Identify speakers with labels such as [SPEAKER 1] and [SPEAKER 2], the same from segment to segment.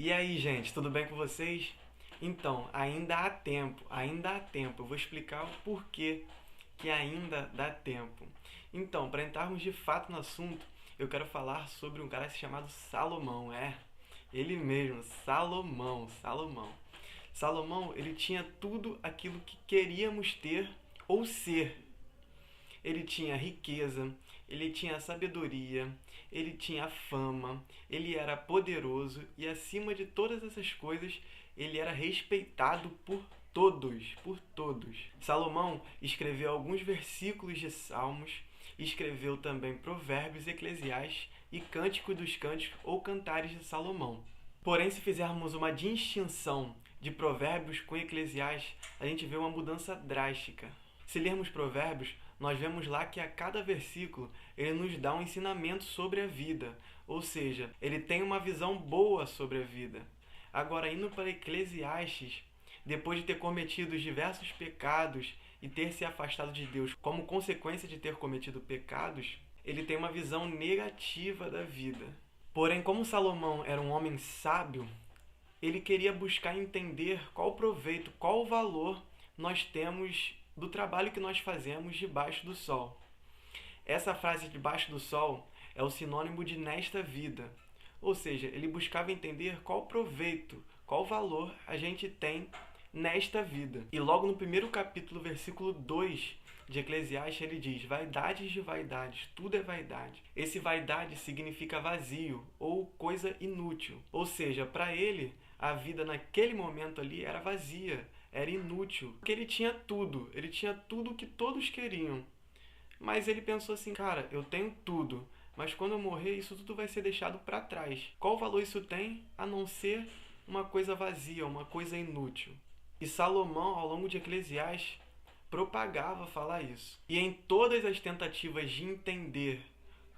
[SPEAKER 1] E aí, gente, tudo bem com vocês? Então, ainda há tempo, ainda há tempo. Eu vou explicar o porquê que ainda dá tempo. Então, para entrarmos de fato no assunto, eu quero falar sobre um cara chamado Salomão, ele mesmo, Salomão, Salomão. Salomão, ele tinha tudo aquilo que queríamos ter ou ser. Ele tinha riqueza, ele tinha sabedoria, ele tinha fama, ele era poderoso e, acima de todas essas coisas, ele era respeitado por todos, por todos. Salomão escreveu alguns versículos de Salmos, escreveu também Provérbios, Eclesiastes e Cântico dos Cânticos ou Cantares de Salomão. Porém, se fizermos uma distinção de Provérbios com Eclesiastes, a gente vê uma mudança drástica. Se lermos Provérbios, nós vemos lá que a cada versículo ele nos dá um ensinamento sobre a vida, ou seja, ele tem uma visão boa sobre a vida. Agora, indo para Eclesiastes, depois de ter cometido diversos pecados e ter se afastado de Deus como consequência de ter cometido pecados, ele tem uma visão negativa da vida. Porém, como Salomão era um homem sábio, ele queria buscar entender qual proveito, qual valor nós temos do trabalho que nós fazemos debaixo do sol. Essa frase debaixo do sol é o sinônimo de nesta vida. Ou seja, ele buscava entender qual proveito, qual valor a gente tem nesta vida. E logo no primeiro capítulo, versículo 2 de Eclesiastes, ele diz: vaidades de vaidades, tudo é vaidade. Esse vaidade significa vazio ou coisa inútil. Ou seja, para ele, a vida naquele momento ali era vazia, era inútil. Porque ele tinha tudo que todos queriam. Mas ele pensou assim, cara, eu tenho tudo, mas quando eu morrer, isso tudo vai ser deixado para trás. Qual valor isso tem a não ser uma coisa vazia, uma coisa inútil? E Salomão, ao longo de Eclesiastes, propagava falar isso. E em todas as tentativas de entender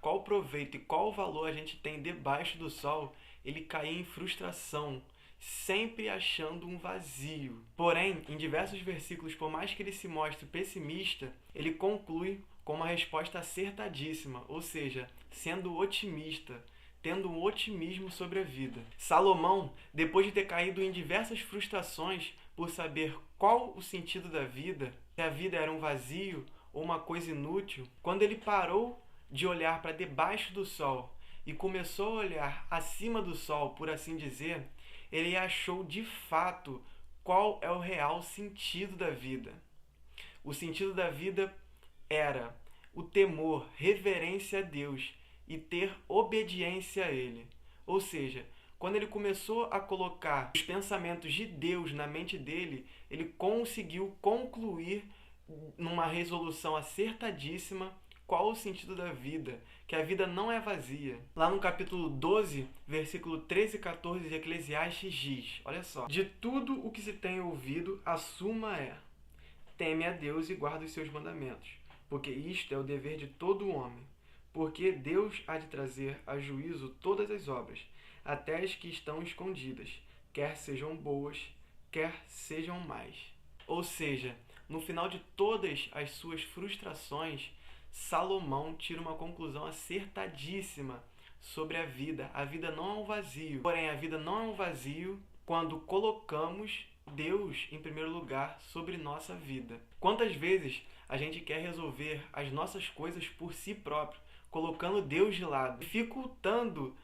[SPEAKER 1] qual proveito e qual valor a gente tem debaixo do sol, ele caía em frustração, sempre achando um vazio. Porém, em diversos versículos, por mais que ele se mostre pessimista, ele conclui com uma resposta acertadíssima, ou seja, sendo otimista, tendo um otimismo sobre a vida. Salomão, depois de ter caído em diversas frustrações por saber qual o sentido da vida, se a vida era um vazio ou uma coisa inútil, quando ele parou de olhar para debaixo do sol e começou a olhar acima do sol, por assim dizer, ele achou de fato qual é o real sentido da vida. O sentido da vida era o temor, reverência a Deus e ter obediência a Ele. Ou seja, quando ele começou a colocar os pensamentos de Deus na mente dele, ele conseguiu concluir numa resolução acertadíssima qual o sentido da vida, que a vida não é vazia. Lá no capítulo 12, versículo 13 e 14 de Eclesiastes diz, olha só: de tudo o que se tem ouvido, a suma é: teme a Deus e guarda os seus mandamentos, porque isto é o dever de todo homem. Porque Deus há de trazer a juízo todas as obras, até as que estão escondidas, quer sejam boas, quer sejam más. Ou seja, no final de todas as suas frustrações, Salomão tira uma conclusão acertadíssima sobre a vida. A vida não é um vazio. Porém, a vida não é um vazio quando colocamos Deus em primeiro lugar sobre nossa vida. Quantas vezes a gente quer resolver as nossas coisas por si próprio, colocando Deus de lado, dificultando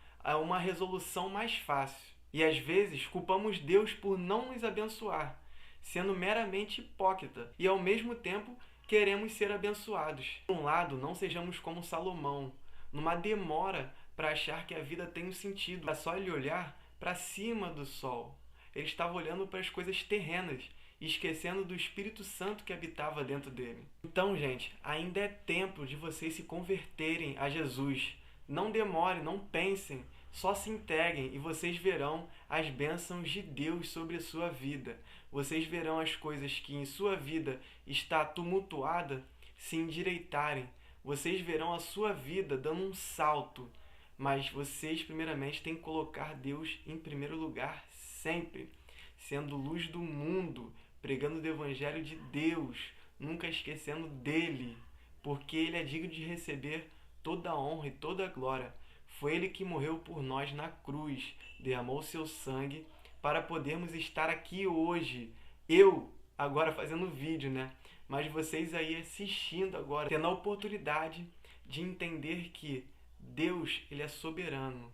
[SPEAKER 1] uma resolução mais fácil. E às vezes culpamos Deus por não nos abençoar, sendo meramente hipócrita, e ao mesmo tempo queremos ser abençoados. Por um lado, não sejamos como Salomão, numa demora para achar que a vida tem um sentido. É só ele olhar para cima do sol. Ele estava olhando para as coisas terrenas e esquecendo do Espírito Santo que habitava dentro dele. Então, gente, ainda é tempo de vocês se converterem a Jesus. Não demorem, não pensem, só se entreguem e vocês verão as bênçãos de Deus sobre a sua vida. Vocês verão as coisas que em sua vida está tumultuada se endireitarem. Vocês verão a sua vida dando um salto. Mas vocês, primeiramente, têm que colocar Deus em primeiro lugar sempre, sendo luz do mundo, pregando o evangelho de Deus, nunca esquecendo dele, porque ele é digno de receber toda a honra e toda a glória. Foi Ele que morreu por nós na cruz, derramou seu sangue para podermos estar aqui hoje. Eu agora fazendo vídeo, né? Mas vocês aí assistindo agora, tendo a oportunidade de entender que Deus, Ele é soberano.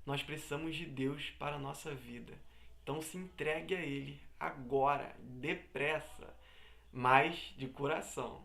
[SPEAKER 1] Nós precisamos de Deus para a nossa vida. Então se entregue a Ele agora, depressa, mas de coração.